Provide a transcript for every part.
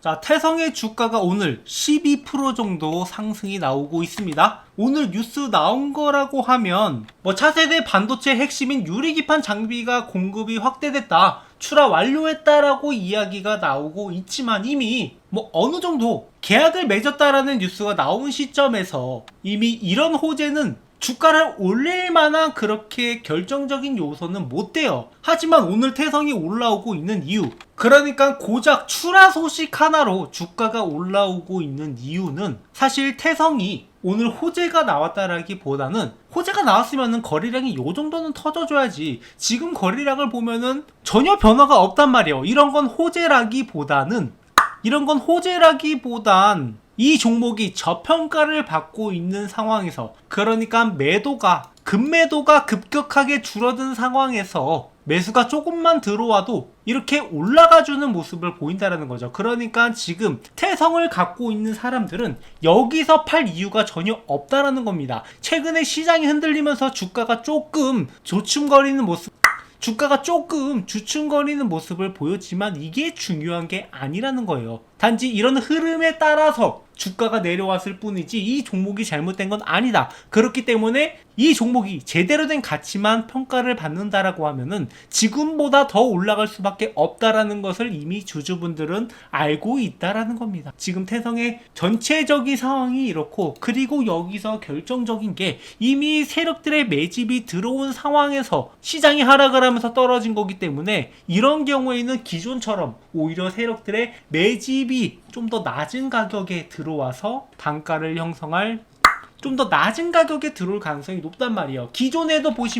자, 태성의 주가가 오늘 12% 정도 상승이 나오고 있습니다. 오늘 뉴스 나온 거라고 하면 차세대 반도체 핵심인 유리기판 장비가 공급이 확대됐다, 출하 완료했다라고 이야기가 나오고 있지만 이미 어느 정도 계약을 맺었다라는 뉴스가 나온 시점에서 이미 이런 호재는 주가를 올릴 만한 그렇게 결정적인 요소는 못 돼요. 하지만 오늘 태성이 올라오고 있는 이유, 그러니까 고작 출하 소식 하나로 주가가 올라오고 있는 이유는 사실 태성이 오늘 호재가 나왔다라기보다는, 호재가 나왔으면은 거래량이 요 정도는 터져줘야지, 지금 거래량을 보면은 전혀 변화가 없단 말이에요. 이런 건 호재라기보단 이 종목이 저평가를 받고 있는 상황에서, 그러니까 급매도가 급격하게 줄어든 상황에서 매수가 조금만 들어와도 이렇게 올라가주는 모습을 보인다는 거죠. 그러니까 지금 태성을 갖고 있는 사람들은 여기서 팔 이유가 전혀 없다라는 겁니다. 최근에 시장이 흔들리면서 주가가 조금 주춤거리는 모습을 보였지만 이게 중요한 게 아니라는 거예요. 단지 이런 흐름에 따라서 주가가 내려왔을 뿐이지 이 종목이 잘못된 건 아니다. 그렇기 때문에 이 종목이 제대로 된 가치만 평가를 받는다라고 하면은 지금보다 더 올라갈 수밖에 없다라는 것을 이미 주주분들은 알고 있다라는 겁니다. 지금 태성의 전체적인 상황이 이렇고, 그리고 여기서 결정적인 게 이미 세력들의 매집이 들어온 상황에서 시장이 하락을 하면서 떨어진 거기 때문에, 이런 경우에는 기존처럼 오히려 세력들의 매집이 좀 더 낮은 가격에 들어와서 단가를 형성할, 좀 더 낮은 가격에 들어올 가능성이 높단 말이에요. 기존에도 보면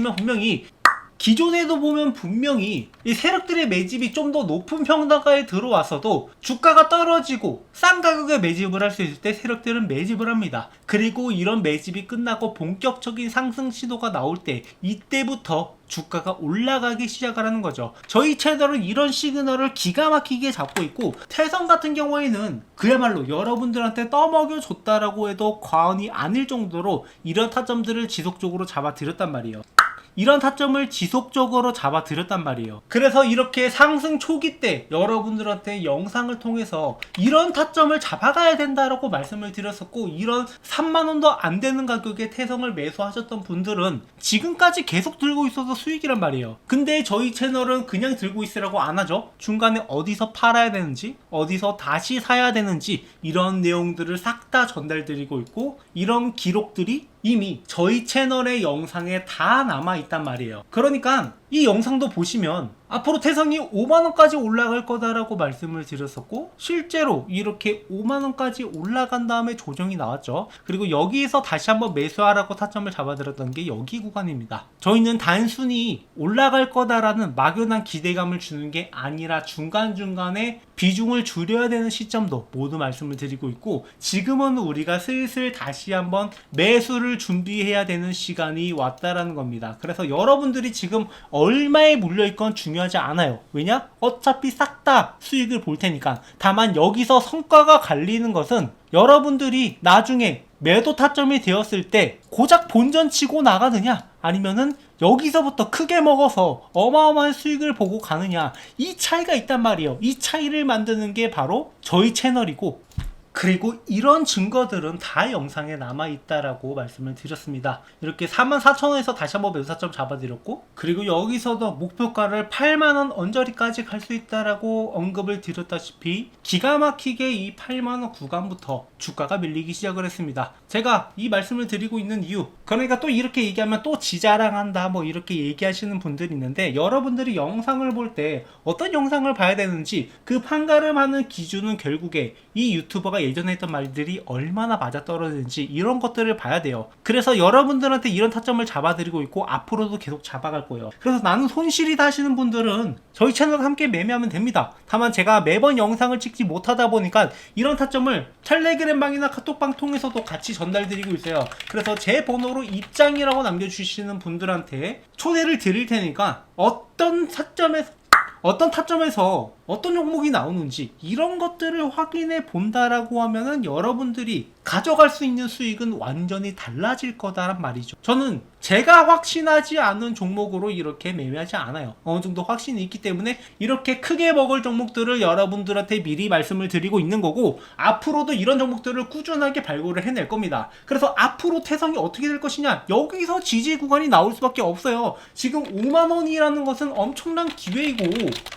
분명히 이 세력들의 매집이 좀 더 높은 평단가에 들어왔어도 주가가 떨어지고 싼 가격에 매집을 할 수 있을 때 세력들은 매집을 합니다. 그리고 이런 매집이 끝나고 본격적인 상승 시도가 나올 때, 이때부터 주가가 올라가기 시작을 하는 거죠. 저희 채널은 이런 시그널을 기가 막히게 잡고 있고, 태성 같은 경우에는 그야말로 여러분들한테 떠먹여 줬다라고 해도 과언이 아닐 정도로 이런 타점들을 지속적으로 잡아드렸단 말이에요. 그래서 이렇게 상승 초기 때 여러분들한테 영상을 통해서 이런 타점을 잡아가야 된다라고 말씀을 드렸었고, 이런 3만원도 안 되는 가격에 태성을 매수하셨던 분들은 지금까지 계속 들고 있어서 수익이란 말이에요. 근데 저희 채널은 그냥 들고 있으라고 안 하죠. 중간에 어디서 팔아야 되는지, 어디서 다시 사야 되는지, 이런 내용들을 싹 다 전달드리고 있고, 이런 기록들이 이미 저희 채널의 영상에 다 남아있단 말이에요. 그러니까 이 영상도 보시면 앞으로 태성이 5만원까지 올라갈 거다라고 말씀을 드렸었고, 실제로 이렇게 5만원까지 올라간 다음에 조정이 나왔죠. 그리고 여기에서 다시 한번 매수하라고 타점을 잡아드렸던 게 여기 구간입니다. 저희는 단순히 올라갈 거다라는 막연한 기대감을 주는 게 아니라 중간중간에 비중을 줄여야 되는 시점도 모두 말씀을 드리고 있고, 지금은 우리가 슬슬 다시 한번 매수를 준비해야 되는 시간이 왔다라는 겁니다. 그래서 여러분들이 지금 얼마에 물려있건 중요하지 않아요. 왜냐? 어차피 싹 다 수익을 볼 테니까. 다만 여기서 성과가 갈리는 것은 여러분들이 나중에 매도 타점이 되었을 때 고작 본전 치고 나가느냐, 아니면은 여기서부터 크게 먹어서 어마어마한 수익을 보고 가느냐, 이 차이가 있단 말이에요. 이 차이를 만드는 게 바로 저희 채널이고, 그리고 이런 증거들은 다 영상에 남아있다라고 말씀을 드렸습니다. 이렇게 44,000원에서 다시 한번 매수타점 잡아드렸고, 그리고 여기서도 목표가를 8만원 언저리까지 갈 수 있다라고 언급을 드렸다시피 기가 막히게 이 8만원 구간부터 주가가 밀리기 시작을 했습니다. 제가 이 말씀을 드리고 있는 이유, 그러니까 또 이렇게 얘기하면 또 지자랑한다 이렇게 얘기하시는 분들이 있는데, 여러분들이 영상을 볼 때 어떤 영상을 봐야 되는지 그 판가름하는 기준은 결국에 이 유튜버가 예전에 했던 말들이 얼마나 맞아떨어지는지 이런 것들을 봐야 돼요. 그래서 여러분들한테 이런 타점을 잡아드리고 있고 앞으로도 계속 잡아갈 거예요. 그래서 나는 손실이다 하시는 분들은 저희 채널과 함께 매매하면 됩니다. 다만 제가 매번 영상을 찍지 못하다 보니까 이런 타점을 텔레그램방이나 카톡방 통해서도 같이 전달드리고 있어요. 그래서 제 번호로 입장이라고 남겨주시는 분들한테 초대를 드릴 테니까 어떤 타점에서 어떤 종목이 나오는지 이런 것들을 확인해 본다라고 하면은 여러분들이 가져갈 수 있는 수익은 완전히 달라질 거다란 말이죠. 저는 제가 확신하지 않은 종목으로 이렇게 매매하지 않아요. 어느 정도 확신이 있기 때문에 이렇게 크게 먹을 종목들을 여러분들한테 미리 말씀을 드리고 있는 거고, 앞으로도 이런 종목들을 꾸준하게 발굴을 해낼 겁니다. 그래서 앞으로 태성이 어떻게 될 것이냐, 여기서 지지 구간이 나올 수밖에 없어요. 지금 5만원이라는 것은 엄청난 기회이고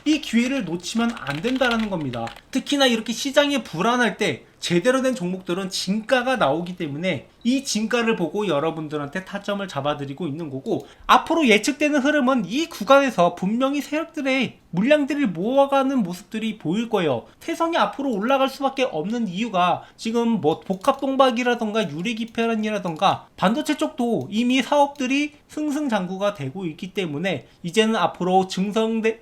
이 기회를 놓치면 안 된다라는 겁니다. 특히나 이렇게 시장이 불안할 때 제대로 된 종목들은 진가가 나오기 때문에 이 진가를 보고 여러분들한테 타점을 잡아드리고 있는 거고, 앞으로 예측되는 흐름은 이 구간에서 분명히 세력들의 물량들을 모아가는 모습들이 보일 거예요. 태성이 앞으로 올라갈 수밖에 없는 이유가 지금 뭐 복합동박이라던가 유리기패란이라던가 반도체 쪽도 이미 사업들이 승승장구가 되고 있기 때문에 이제는 앞으로 증설된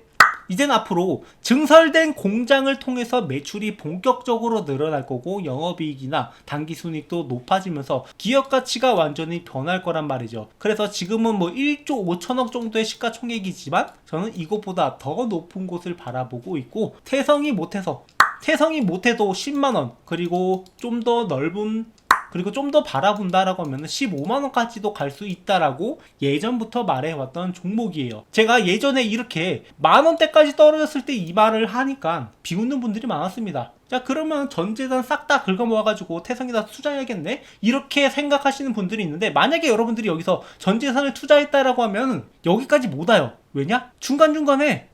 공장을 통해서 매출이 본격적으로 늘어날 거고, 영업이익이나 당기순이익도 높아지면서 기업 가치가 완전히 변할 거란 말이죠. 그래서 지금은 뭐 1조 5천억 정도의 시가총액이지만 저는 이것보다 더 높은 곳을 바라보고 있고, 태성이 못해도 10만원, 그리고 좀 더 넓은, 그리고 좀 더 바라본다라고 하면 15만원까지도 갈 수 있다라고 예전부터 말해왔던 종목이에요. 제가 예전에 이렇게 만원대까지 떨어졌을 때 이 말을 하니까 비웃는 분들이 많았습니다. 자, 그러면 전재산 싹 다 긁어모아가지고 태성에다 투자해야겠네? 이렇게 생각하시는 분들이 있는데, 만약에 여러분들이 여기서 전재산을 투자했다라고 하면 여기까지 못 와요. 왜냐? 중간중간에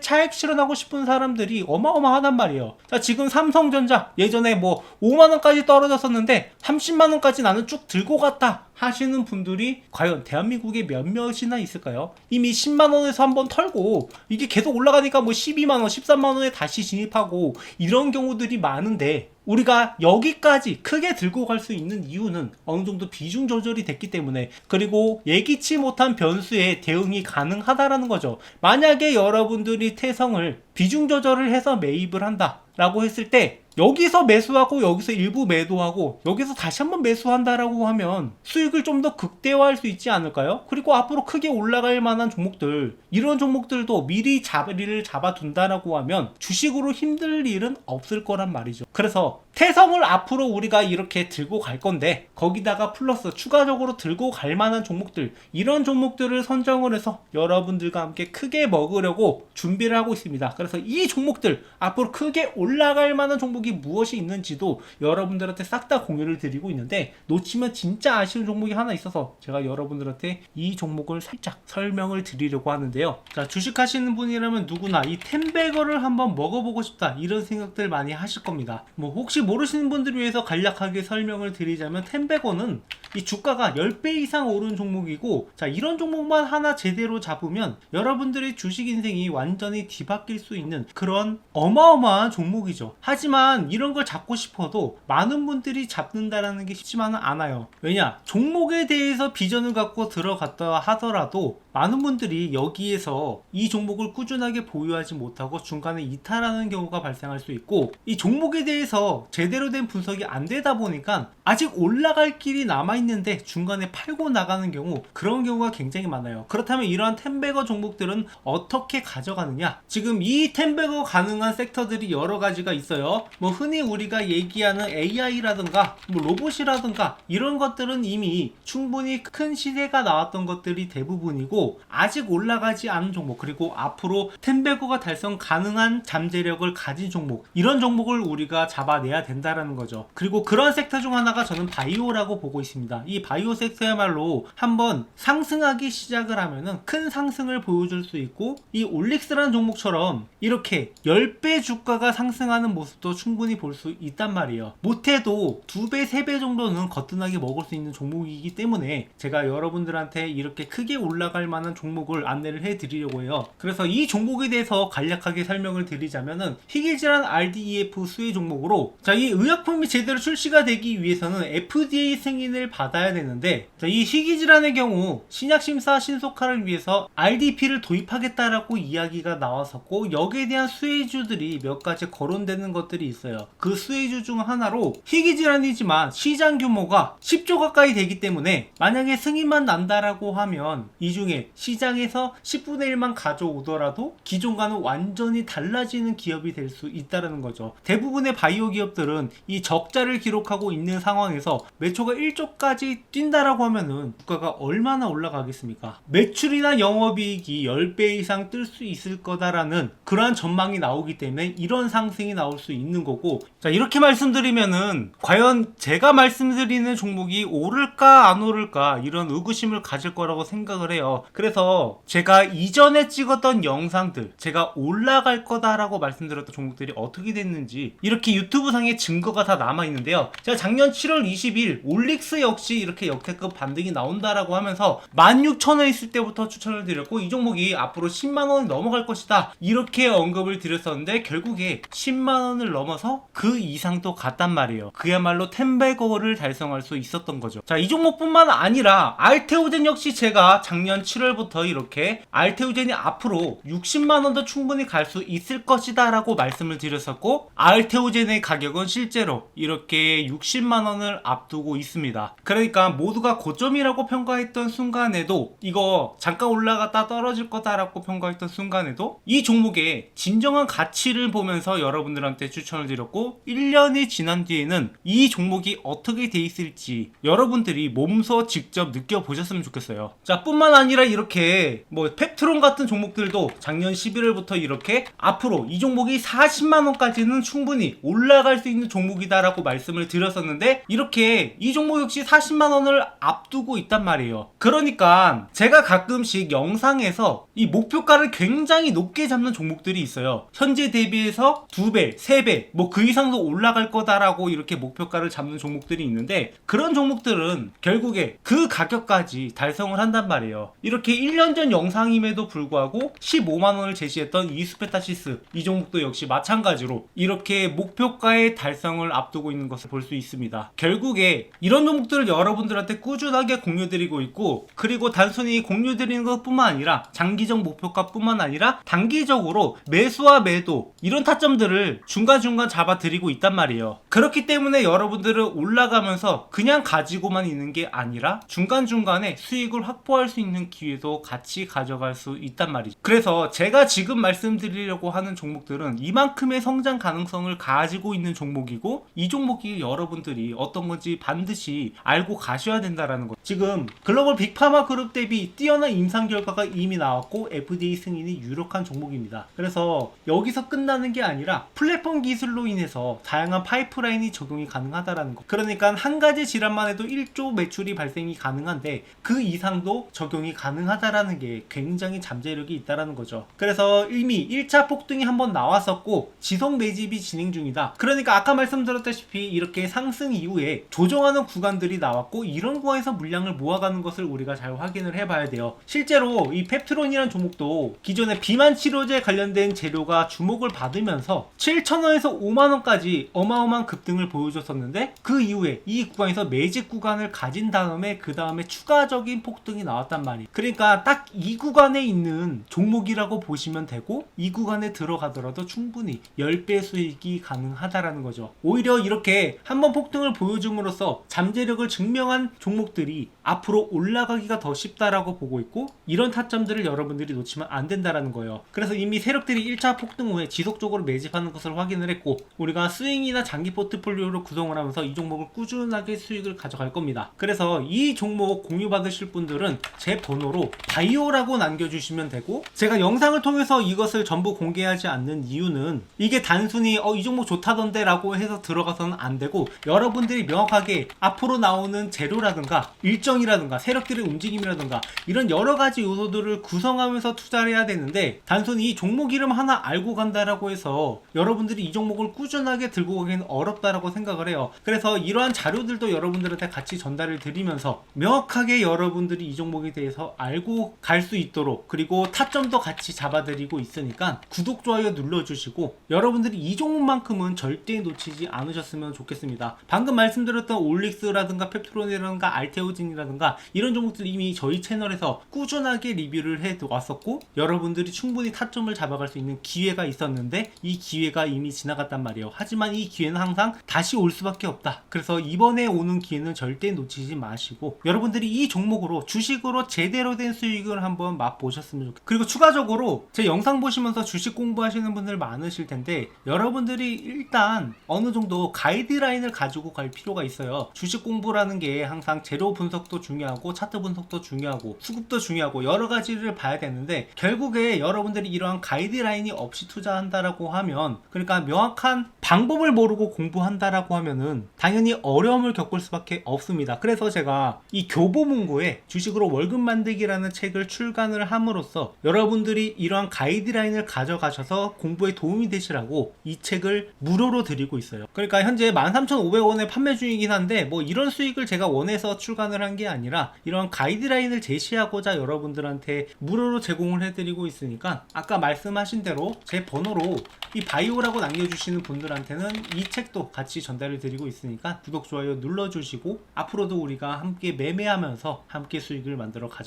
차익 실현하고 싶은 사람들이 어마어마하단 말이에요. 자, 지금 삼성전자 예전에 뭐 5만원까지 떨어졌었는데 30만원까지 나는 쭉 들고 갔다 하시는 분들이 과연 대한민국에 몇몇이나 있을까요? 이미 10만원에서 한번 털고 이게 계속 올라가니까 뭐 12만원, 13만원에 다시 진입하고 이런 경우들이 많은데, 우리가 여기까지 크게 들고 갈 수 있는 이유는 어느 정도 비중 조절이 됐기 때문에, 그리고 예기치 못한 변수에 대응이 가능하다라는 거죠. 만약에 여러분들이 태성을 비중 조절을 해서 매입을 한다 라고 했을 때, 여기서 매수하고 여기서 일부 매도하고 여기서 다시 한번 매수한다라고 하면 수익을 좀 더 극대화할 수 있지 않을까요? 그리고 앞으로 크게 올라갈 만한 종목들, 이런 종목들도 미리 자리를 잡아둔다라고 하면 주식으로 힘들 일은 없을 거란 말이죠. 그래서 태성을 앞으로 우리가 이렇게 들고 갈 건데, 거기다가 플러스 추가적으로 들고 갈 만한 종목들, 이런 종목들을 선정을 해서 여러분들과 함께 크게 먹으려고 준비를 하고 있습니다. 그래서 이 종목들, 앞으로 크게 올라갈 만한 종목이 무엇이 있는지도 여러분들한테 싹 다 공유를 드리고 있는데, 놓치면 진짜 아쉬운 종목이 하나 있어서 제가 여러분들한테 이 종목을 살짝 설명을 드리려고 하는데요. 자, 주식하시는 분이라면 누구나 이 텐베거를 한번 먹어보고 싶다, 이런 생각들 많이 하실 겁니다. 뭐 혹시 모르시는 분들을 위해서 간략하게 설명을 드리자면, 텐베거는 이 주가가 10배 이상 오른 종목이고, 자, 이런 종목만 하나 제대로 잡으면 여러분들의 주식 인생이 완전히 뒤바뀔 수 있는 그런 어마어마한 종목이죠. 하지만 이런 걸 잡고 싶어도 많은 분들이 잡는다라는 게 쉽지만은 않아요. 왜냐? 종목에 대해서 비전을 갖고 들어갔다 하더라도 많은 분들이 여기에서 이 종목을 꾸준하게 보유하지 못하고 중간에 이탈하는 경우가 발생할 수 있고, 이 종목에 대해서 제대로 된 분석이 안 되다 보니까 아직 올라갈 길이 남아있는데 중간에 팔고 나가는 경우, 그런 경우가 굉장히 많아요. 그렇다면 이러한 텐베거 종목들은 어떻게 가져가느냐? 지금 이 텐베거 가능한 섹터들이 여러 가지가 있어요. 뭐 흔히 우리가 얘기하는 AI라든가 뭐 로봇이라든가 이런 것들은 이미 충분히 큰 시세가 나왔던 것들이 대부분이고, 아직 올라가지 않은 종목, 그리고 앞으로 텐베거가 달성 가능한 잠재력을 가진 종목, 이런 종목을 우리가 잡아내야 된다라는 거죠. 그리고 그런 섹터 중 하나가 저는 바이오라고 보고 있습니다. 이 바이오 섹터야말로 한번 상승하기 시작을 하면은 큰 상승을 보여줄 수 있고, 이 올릭스라는 종목처럼 이렇게 10배 주가가 상승하는 모습도 충분히 볼 수 있단 말이에요. 못해도 2배, 3배 정도는 거뜬하게 먹을 수 있는 종목이기 때문에 제가 여러분들한테 이렇게 크게 올라갈 만한 종목을 안내를 해드리려고 해요. 그래서 이 종목에 대해서 간략하게 설명을 드리자면은, 희귀질환 RDEF 수혜 종목으로, 자, 이 의약품이 제대로 출시가 되기 위해서는 FDA 승인을 받아야 되는데, 자, 이 희귀질환의 경우 신약심사 신속화를 위해서 RDP를 도입하겠다라고 이야기가 나왔었고, 여기에 대한 수혜주들이 몇 가지 거론되는 것들이 있어요. 그 수혜주 중 하나로 희귀질환이지만 시장 규모가 10조 가까이 되기 때문에 만약에 승인만 난다라고 하면 이 중에 시장에서 10분의 1만 가져오더라도 기존과는 완전히 달라지는 기업이 될 수 있다는 거죠. 대부분의 바이오 기업들은 이 적자를 기록하고 있는 상황에서 매초가 1조까지 뛴다라고 하면은 주가가 얼마나 올라가겠습니까? 매출이나 영업이익이 10배 이상 뜰 수 있을 거다라는 그러한 전망이 나오기 때문에 이런 상승이 나올 수 있는 거고, 자, 이렇게 말씀드리면은 과연 제가 말씀드리는 종목이 오를까 안 오를까 이런 의구심을 가질 거라고 생각을 해요. 그래서 제가 이전에 찍었던 영상들, 제가 올라갈 거다라고 말씀드렸던 종목들이 어떻게 됐는지 이렇게 유튜브 상에 증거가 다 남아 있는데요. 제가 작년 7월 20일 올릭스 역시 이렇게 역대급 반등이 나온다라고 하면서 16,000원 있을 때부터 추천을 드렸고, 이 종목이 앞으로 10만원이 넘어갈 것이다 이렇게 언급을 드렸었는데 결국에 10만원을 넘어서 그 이상도 갔단 말이에요. 그야말로 텐베거를 달성할 수 있었던 거죠. 자, 이 종목뿐만 아니라 알테오젠 역시 제가 작년 7월부터 이렇게 알테오젠이 앞으로 60만원도 충분히 갈 수 있을 것이다 라고 말씀을 드렸었고, 알테오젠의 가격은 실제로 이렇게 60만원을 앞두고 있습니다. 그러니까 모두가 고점이라고 평가했던 순간에도, 이거 잠깐 올라갔다 떨어질 거다라고 평가했던 순간에도 이 종목의 진정한 가치를 보면서 여러분들한테 추천을 드렸고, 1년이 지난 뒤에는 이 종목이 어떻게 돼 있을지 여러분들이 몸소 직접 느껴보셨으면 좋겠어요. 자, 뿐만 아니라 이렇게 뭐 펩트론 같은 종목들도 작년 11월부터 이렇게 앞으로 이 종목이 40만원까지는 충분히 올라갈 수 있는 종목이다 라고 말씀을 드렸었는데, 이렇게 이 종목 역시 40만원을 앞두고 있단 말이에요. 그러니까 제가 가끔씩 영상에서 이 목표가를 굉장히 높게 잡는 종목들이 있어요. 현재 대비해서 2배, 3배, 뭐 그 이상도 올라갈 거다라고 이렇게 목표가를 잡는 종목들이 있는데, 그런 종목들은 결국에 그 가격까지 달성을 한단 말이에요. 이렇게 1년 전 영상임에도 불구하고 15만원을 제시했던 이수페타시스, 이 종목도 역시 마찬가지로 이렇게 목표가의 달성을 앞두고 있는 것을 볼 수 있습니다. 결국에 이런 종목들을 여러분들한테 꾸준하게 공유드리고 있고, 그리고 단순히 공유드리는 것뿐만 아니라 장기적 목표가 뿐만 아니라 단기적으로 매수와 매도 이런 타점들을 중간중간 잡아드리고 있단 말이에요. 그렇기 때문에 여러분들은 올라가면서 그냥 가지고만 있는 게 아니라 중간중간에 수익을 확보할 수 있는 기회도 같이 가져갈 수 있단 말이죠. 그래서 제가 지금 말씀드리려고 하는 종목들은 이만큼의 성장 가능성을 가지고 있는 종목이고, 이 종목이 여러분들이 어떤 건지 반드시 알고 가셔야 된다라는 거. 지금 글로벌 빅파마 그룹 대비 뛰어난 임상 결과가 이미 나왔고 FDA 승인이 유력한 종목입니다. 그래서 여기서 끝나는 게 아니라 플랫폼 기술로 인해서 다양한 파이프라인이 적용이 가능하다라는 거. 그러니까 한 가지 질환만 해도 1조 매출이 발생이 가능한데 그 이상도 적용이 가능하다라는 게 굉장히 잠재력이 있다라는 거죠. 그래서 이미 1차 폭등이 한번 나왔었고 지속 매집이 진행 중이다. 그러니까 아까 말씀드렸다시피 이렇게 상승 이후에 조정하는 구간들이 나왔고, 이런 구간에서 물량을 모아가는 것을 우리가 잘 확인을 해봐야 돼요. 실제로 이 펩트론이라는 종목도 기존의 비만 치료제 관련된 재료가 주목을 받으면서 7,000원에서 5만원까지 어마어마한 급등을 보여줬었는데, 그 이후에 이 구간에서 매집 구간을 가진 다음에 그 다음에 추가적인 폭등이 나왔단 말이에요. 그러니까 딱 이 구간에 있는 종목이라고 보시면 되고, 이 구간에 들어가더라도 충분히 10배 수익이 가능하다라는 거죠. 오히려 이렇게 한번 폭등을 보여줌으로써 잠재력을 증명한 종목들이 앞으로 올라가기가 더 쉽다라고 보고 있고, 이런 타점들을 여러분들이 놓치면 안 된다라는 거예요. 그래서 이미 세력들이 1차 폭등 후에 지속적으로 매집하는 것을 확인을 했고, 우리가 스윙이나 장기 포트폴리오를 구성을 하면서 이 종목을 꾸준하게 수익을 가져갈 겁니다. 그래서 이 종목 공유 받으실 분들은 제 번호로 바이오라고 남겨주시면 되고, 제가 영상을 통해서 이것을 전부 공개하지 않는 이유는 이게 단순히 이 종목 좋다던데 라고 해서 들어가서는 안 되고, 여러분들이 명확하게 앞으로 나오는 재료라든가 일정이라든가 세력들의 움직임이라든가 이런 여러가지 요소들을 구성하면서 투자를 해야 되는데, 단순히 이 종목 이름 하나 알고 간다라고 해서 여러분들이 이 종목을 꾸준하게 들고 가기는 어렵다라고 생각을 해요. 그래서 이러한 자료들도 여러분들한테 같이 전달을 드리면서 명확하게 여러분들이 이 종목에 대해서 알고 갈 수 있도록, 그리고 타점도 같이 잡아드리고 있으니까 구독, 좋아요 눌러주시고, 여러분들이 이 종목만큼은 절대 놓치지 않으셨으면 좋겠습니다. 방금 말씀드렸던 올릭스라든가 펩트론이라든가 알테오진이라든가 이런 종목들 이미 저희 채널에서 꾸준하게 리뷰를 왔었고 여러분들이 충분히 타점을 잡아갈 수 있는 기회가 있었는데 이 기회가 이미 지나갔단 말이에요. 하지만 이 기회는 항상 다시 올 수밖에 없다. 그래서 이번에 오는 기회는 절대 놓치지 마시고 여러분들이 이 종목으로 주식으로 제대로 된 수익을 한번 맛보셨으면 좋겠어요. 그리고 추가적으로 제 영상 보시면서 주식 공부하시는 분들 많으실 텐데 여러분들이 일단 어느 정도 가이드라인을 가지고 갈 필요가 있어요. 주식 공부라는 게 항상 재료 분석도 중요하고 차트 분석도 중요하고 수급도 중요하고 여러 가지를 봐야 되는데 결국에 여러분들이 이러한 가이드라인이 없이 투자한다라고 하면 그러니까 명확한 방법을 모르고 공부한다라고 하면은 당연히 어려움을 겪을 수밖에 없습니다. 그래서 제가 이 교보문고에 주식으로 월급 만들기라는 책을 출간을 함으로써 여러분들이 이러한 가이드라인을 가져가셔서 공부에 도움이 되시라고 이 책을 무료로 드리고 있어요. 그러니까 현재 13,500원에 판매 중이긴 한데 뭐 이런 수익을 제가 원해서 출간을 한 게 아니라 이런 가이드라인을 제시하고자 여러분들한테 무료로 제공을 해드리고 있으니까 아까 말씀하신 대로 제 번호로 이 바이오라고 남겨주시는 분들한테는 이 책도 같이 전달을 드리고 있으니까 구독, 좋아요 눌러주시고 앞으로도 우리가 함께 매매하면서 함께 수익을 만들어 가자고